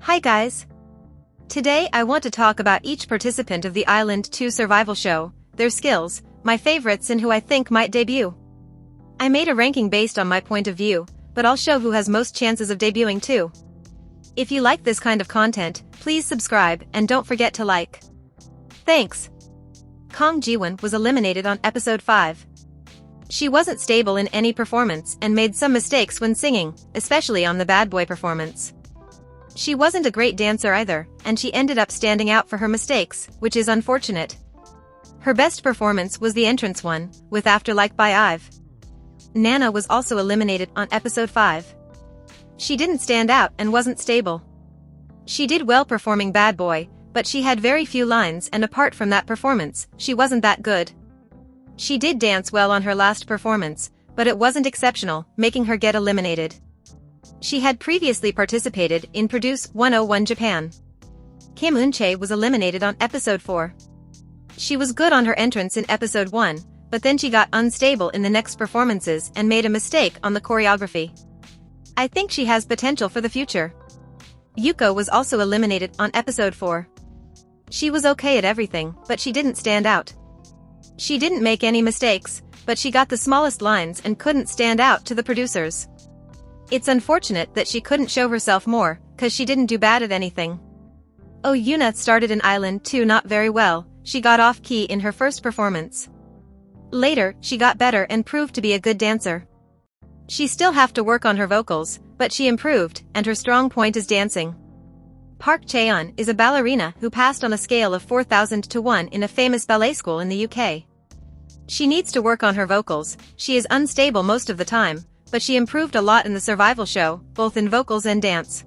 Hi guys! Today I want to talk about each participant of the Island 2 survival show, their skills, my favorites and who I think might debut. I made a ranking based on my point of view, but I'll show who has most chances of debuting too. If you like this kind of content, please subscribe and don't forget to like. Thanks! Kang Jiwon was eliminated on episode 5. She wasn't stable in any performance and made some mistakes when singing, especially on the bad boy performance. She wasn't a great dancer either, and she ended up standing out for her mistakes, which is unfortunate. Her best performance was the entrance one, with After Like by IVE. Nana was also eliminated on episode 5. She didn't stand out and wasn't stable. She did well performing Bad Boy, but she had very few lines and apart from that performance, she wasn't that good. She did dance well on her last performance, but it wasn't exceptional, making her get eliminated. She had previously participated in Produce 101 Japan. Eunchae was eliminated on episode 4. She was good on her entrance in episode 1, but then she got unstable in the next performances and made a mistake on the choreography. I think she has potential for the future. Yuiko was also eliminated on episode 4. She was okay at everything, but she didn't stand out. She didn't make any mistakes, but she got the smallest lines and couldn't stand out to the producers. It's unfortunate that she couldn't show herself more, cause she didn't do bad at anything. Oh, Yuna started in Island 2 not very well, she got off key in her first performance. Later, she got better and proved to be a good dancer. She still have to work on her vocals, but she improved, and her strong point is dancing. Park Chaeeun is a ballerina who passed on a scale of 4,000 to 1 in a famous ballet school in the UK. She needs to work on her vocals, she is unstable most of the time, but she improved a lot in the survival show, both in vocals and dance.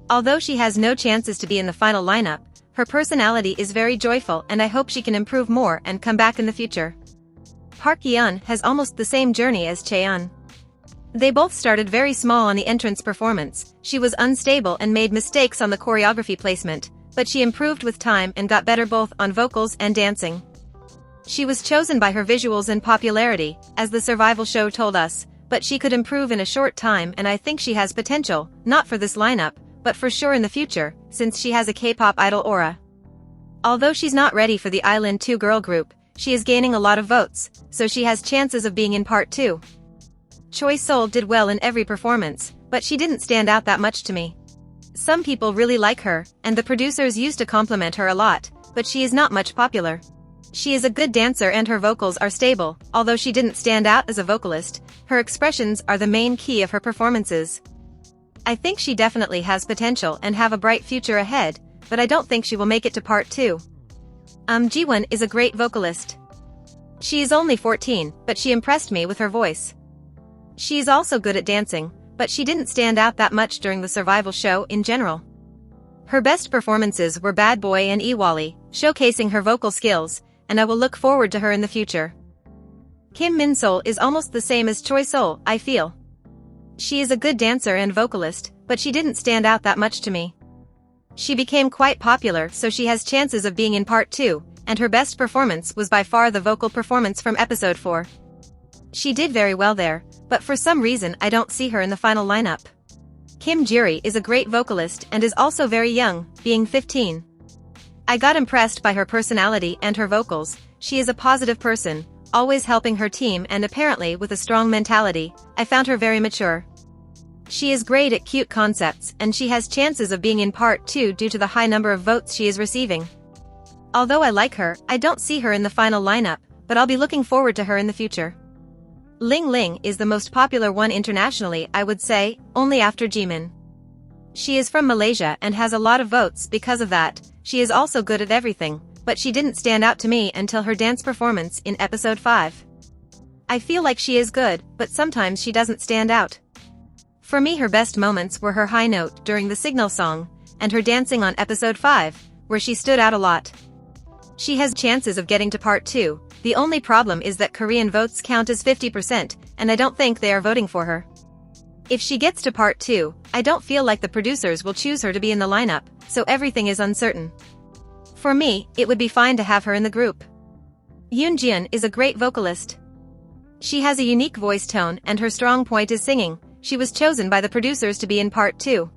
Although she has no chances to be in the final lineup, her personality is very joyful and I hope she can improve more and come back in the future. Park Yeeun has almost the same journey as Chaeeun. They both started very small on the entrance performance, she was unstable and made mistakes on the choreography placement, but she improved with time and got better both on vocals and dancing. She was chosen by her visuals and popularity, as the survival show told us, but she could improve in a short time and I think she has potential, not for this lineup, but for sure in the future, since she has a K-pop idol aura. Although she's not ready for the Island 2 girl group, she is gaining a lot of votes, so she has chances of being in part 2. Choi Soul did well in every performance, but she didn't stand out that much to me. Some people really like her, and the producers used to compliment her a lot, but she is not much popular. She is a good dancer and her vocals are stable, although she didn't stand out as a vocalist, her expressions are the main key of her performances. I think she definitely has potential and have a bright future ahead, but I don't think she will make it to part 2. Jiwon is a great vocalist. She is only 14, but she impressed me with her voice. She is also good at dancing, but she didn't stand out that much during the survival show in general. Her best performances were Bad Boy and Ewali, showcasing her vocal skills, and I will look forward to her in the future. Minsol is almost the same as Choi Soul, I feel. She is a good dancer and vocalist, but she didn't stand out that much to me. She became quite popular so she has chances of being in part 2, and her best performance was by far the vocal performance from episode 4. She did very well there, but for some reason I don't see her in the final lineup. Gyuri is a great vocalist and is also very young, being 15. I got impressed by her personality and her vocals, she is a positive person, always helping her team and apparently with a strong mentality, I found her very mature. She is great at cute concepts and she has chances of being in part 2 due to the high number of votes she is receiving. Although I like her, I don't see her in the final lineup, but I'll be looking forward to her in the future. LingLing is the most popular one internationally I would say, only after Jeemin. She is from Malaysia and has a lot of votes because of that, she is also good at everything, but she didn't stand out to me until her dance performance in episode 5. I feel like she is good, but sometimes she doesn't stand out. For me her best moments were her high note during the Signal song, and her dancing on episode 5, where she stood out a lot. She has chances of getting to part 2, the only problem is that Korean votes count as 50%, and I don't think they are voting for her. If she gets to part 2, I don't feel like the producers will choose her to be in the lineup, so everything is uncertain. For me, it would be fine to have her in the group. Yoon Jiyoon is a great vocalist. She has a unique voice tone and her strong point is singing, she was chosen by the producers to be in part 2.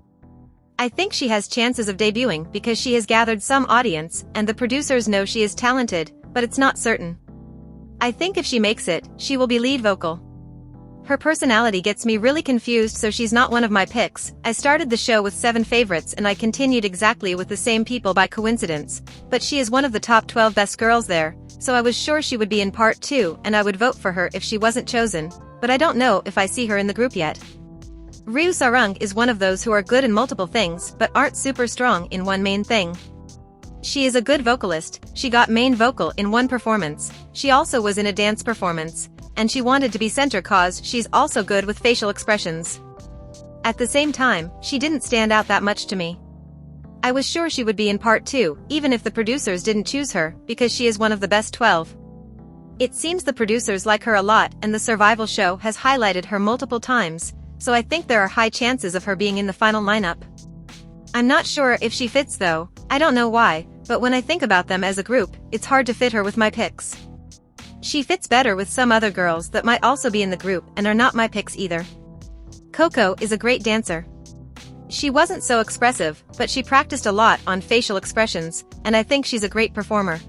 I think she has chances of debuting because she has gathered some audience and the producers know she is talented, but it's not certain. I think if she makes it, she will be lead vocal. Her personality gets me really confused, so she's not one of my picks. I started the show with 7 favorites and I continued exactly with the same people by coincidence, but she is one of the top 12 best girls there, so I was sure she would be in part 2 and I would vote for her if she wasn't chosen, but I don't know if I see her in the group yet. Ryu Sarang is one of those who are good in multiple things but aren't super strong in one main thing. She is a good vocalist, she got main vocal in one performance, she also was in a dance performance, and she wanted to be center cause she's also good with facial expressions. At the same time, she didn't stand out that much to me. I was sure she would be in part 2, even if the producers didn't choose her, because she is one of the best 12. It seems the producers like her a lot and the survival show has highlighted her multiple times, so I think there are high chances of her being in the final lineup. I'm not sure if she fits though, I don't know why, but when I think about them as a group, it's hard to fit her with my picks. She fits better with some other girls that might also be in the group and are not my picks either. Koko is a great dancer. She wasn't so expressive, but she practiced a lot on facial expressions, and I think she's a great performer.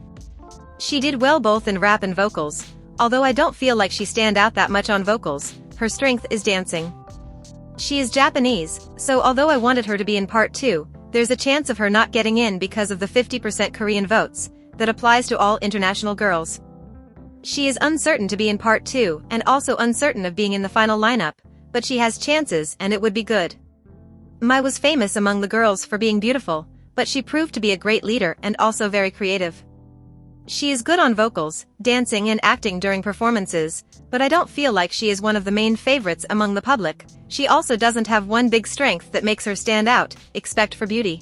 She did well both in rap and vocals, although I don't feel like she stand out that much on vocals, her strength is dancing. She is Japanese, so although I wanted her to be in part 2, there's a chance of her not getting in because of the 50% Korean votes, that applies to all international girls. She is uncertain to be in part 2 and also uncertain of being in the final lineup, but she has chances and it would be good. Mai was famous among the girls for being beautiful, but she proved to be a great leader and also very creative. She is good on vocals, dancing and acting during performances, but I don't feel like she is one of the main favorites among the public. She also doesn't have one big strength that makes her stand out, except for beauty.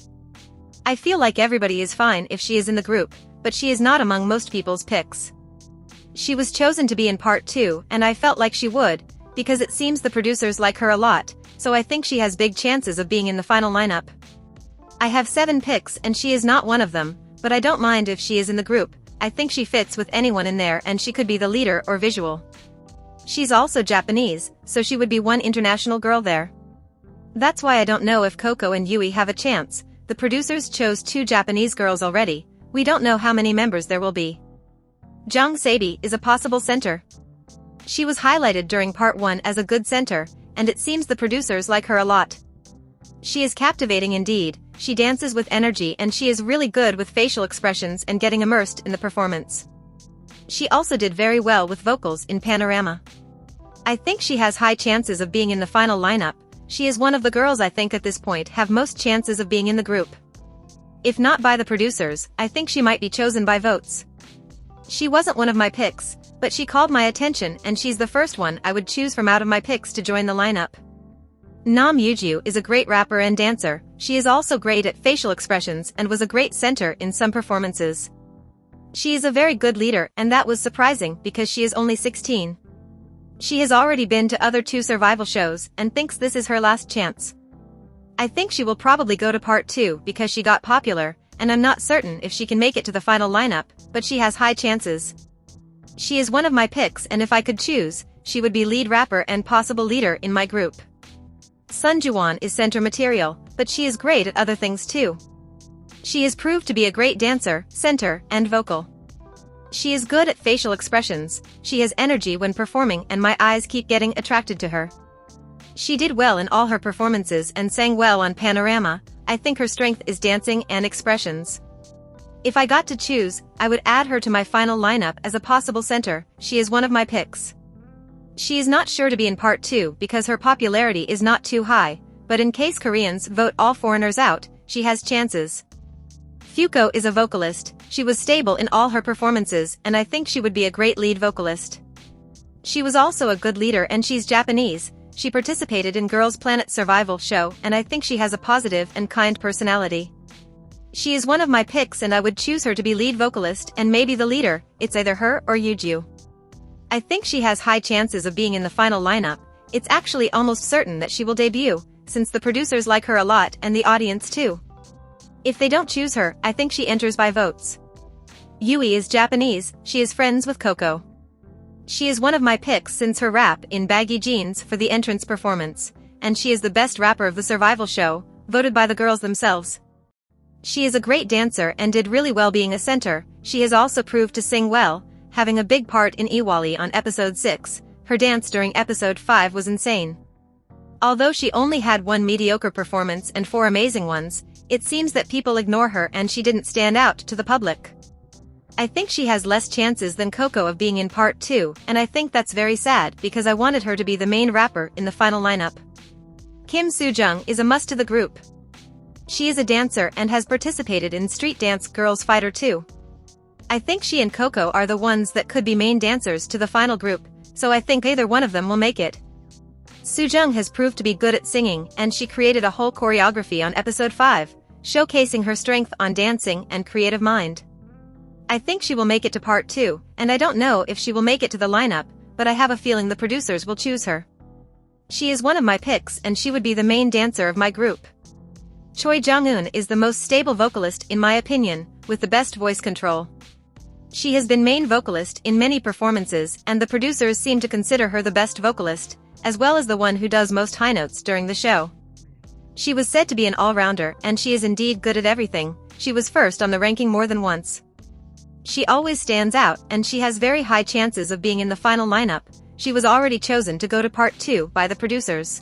I feel like everybody is fine if she is in the group, but she is not among most people's picks. She was chosen to be in part 2 and I felt like she would, because it seems the producers like her a lot, so I think she has big chances of being in the final lineup. I have 7 picks and she is not one of them, but I don't mind if she is in the group. I think she fits with anyone in there and she could be the leader or visual. She's also Japanese, so she would be one international girl there. That's why I don't know if Koko and Yui have a chance. The producers chose 2 Japanese girls already, we don't know how many members there will be. Jeong Saebi is a possible center. She was highlighted during part 1 as a good center, and it seems the producers like her a lot. She is captivating indeed, she dances with energy and she is really good with facial expressions and getting immersed in the performance. She also did very well with vocals in Panorama. I think she has high chances of being in the final lineup. She is one of the girls I think at this point have most chances of being in the group. If not by the producers, I think she might be chosen by votes. She wasn't one of my picks, but she called my attention and she's the first one I would choose from out of my picks to join the lineup. Yuju is a great rapper and dancer, she is also great at facial expressions and was a great center in some performances. She is a very good leader and that was surprising because she is only 16. She has already been to other 2 survival shows and thinks this is her last chance. I think she will probably go to part 2 because she got popular, and I'm not certain if she can make it to the final lineup, but she has high chances. She is one of my picks and if I could choose, she would be lead rapper and possible leader in my group. Juwon is center material, but she is great at other things too. She has proved to be a great dancer, center, and vocal. She is good at facial expressions, she has energy when performing and my eyes keep getting attracted to her. She did well in all her performances and sang well on Panorama. I think her strength is dancing and expressions. If I got to choose, I would add her to my final lineup as a possible center, she is one of my picks. She is not sure to be in part 2 because her popularity is not too high, but in case Koreans vote all foreigners out, she has chances. Fuko is a vocalist, she was stable in all her performances and I think she would be a great lead vocalist. She was also a good leader and she's Japanese, she participated in Girls Planet Survival show and I think she has a positive and kind personality. She is one of my picks and I would choose her to be lead vocalist and maybe the leader, it's either her or Yuju. I think she has high chances of being in the final lineup, it's actually almost certain that she will debut, since the producers like her a lot and the audience too. If they don't choose her, I think she enters by votes. Yui is Japanese, she is friends with Koko. She is one of my picks since her rap in baggy jeans for the entrance performance, and she is the best rapper of the survival show, voted by the girls themselves. She is a great dancer and did really well being a center. She has also proved to sing well, having a big part in Iwali on episode 6. Her dance during episode 5 was insane. Although she only had one mediocre performance and 4 amazing ones, it seems that people ignore her and she didn't stand out to the public. I think she has less chances than Koko of being in part 2, and I think that's very sad because I wanted her to be the main rapper in the final lineup. Kim Sujung is a must to the group. She is a dancer and has participated in Street Dance Girls Fighter 2. I think she and Koko are the ones that could be main dancers to the final group, so I think either one of them will make it. Sujung has proved to be good at singing and she created a whole choreography on episode 5, showcasing her strength on dancing and creative mind. I think she will make it to part 2, and I don't know if she will make it to the lineup, but I have a feeling the producers will choose her. She is one of my picks and she would be the main dancer of my group. Choi Jungeun is the most stable vocalist in my opinion, with the best voice control. She has been main vocalist in many performances and the producers seem to consider her the best vocalist, as well as the one who does most high notes during the show. She was said to be an all-rounder and she is indeed good at everything. She was first on the ranking more than once. She always stands out and she has very high chances of being in the final lineup. She was already chosen to go to part 2 by the producers.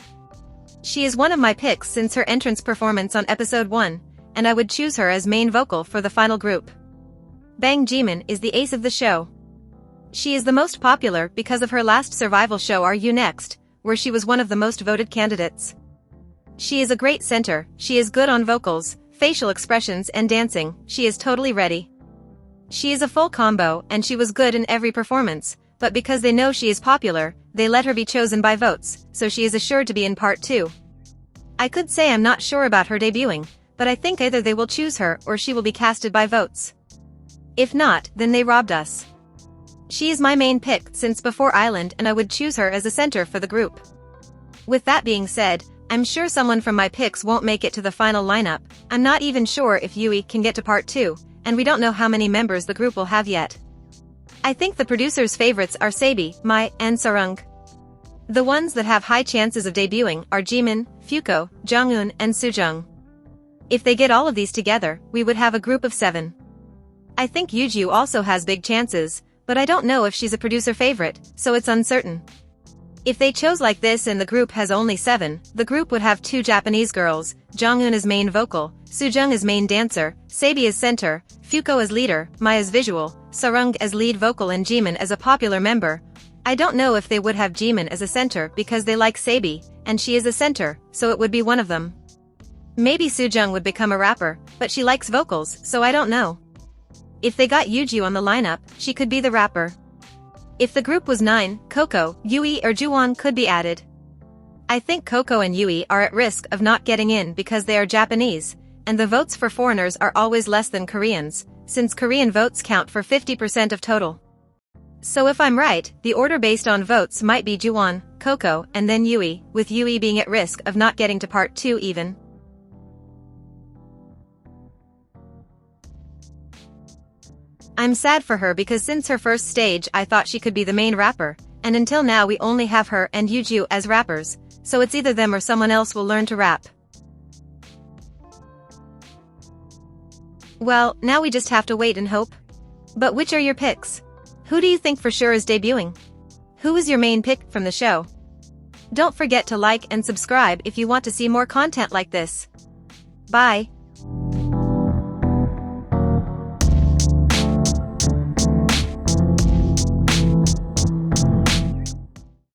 She is one of my picks since her entrance performance on episode 1, and I would choose her as main vocal for the final group. Bang Jeemin is the ace of the show. She is the most popular because of her last survival show Are You Next, where she was one of the most voted candidates. She is a great center, she is good on vocals, facial expressions and dancing, she is totally ready. She is a full combo and she was good in every performance, but because they know she is popular, they let her be chosen by votes, so she is assured to be in part 2. I could say I'm not sure about her debuting, but I think either they will choose her or she will be casted by votes. If not, then they robbed us. She is my main pick since before Island and I would choose her as a center for the group. With that being said, I'm sure someone from my picks won't make it to the final lineup. I'm not even sure if Yui can get to part 2, and we don't know how many members the group will have yet. I think the producers' favorites are Saebi, Mai, and Sarang. The ones that have high chances of debuting are Jeemin, Fuko, Jonghyun and Sujung. If they get all of these together, we would have a group of 7. I think Yuju also has big chances, but I don't know if she's a producer favorite, so it's uncertain. If they chose like this and the group has only 7, the group would have 2 Japanese girls, Jonghyun as main vocal, Sujung as main dancer, Saebi as center, Fuko as leader, Mai as visual, Sarang as lead vocal and Jeemin as a popular member. I don't know if they would have Jeemin as a center because they like Saebi, and she is a center, so it would be one of them. Maybe Sujung would become a rapper, but she likes vocals, so I don't know. If they got Yuju on the lineup, she could be the rapper. If the group was 9, Koko, Yui or Juwon could be added. I think Koko and Yui are at risk of not getting in because they are Japanese, and the votes for foreigners are always less than Koreans, since Korean votes count for 50% of total. So if I'm right, the order based on votes might be Juwon, Koko and then Yui, with Yui being at risk of not getting to part 2 even. I'm sad for her because since her first stage I thought she could be the main rapper, and until now we only have her and Yuju as rappers, so it's either them or someone else will learn to rap. Well, now we just have to wait and hope. But which are your picks? Who do you think for sure is debuting? Who is your main pick from the show? Don't forget to like and subscribe if you want to see more content like this. Bye.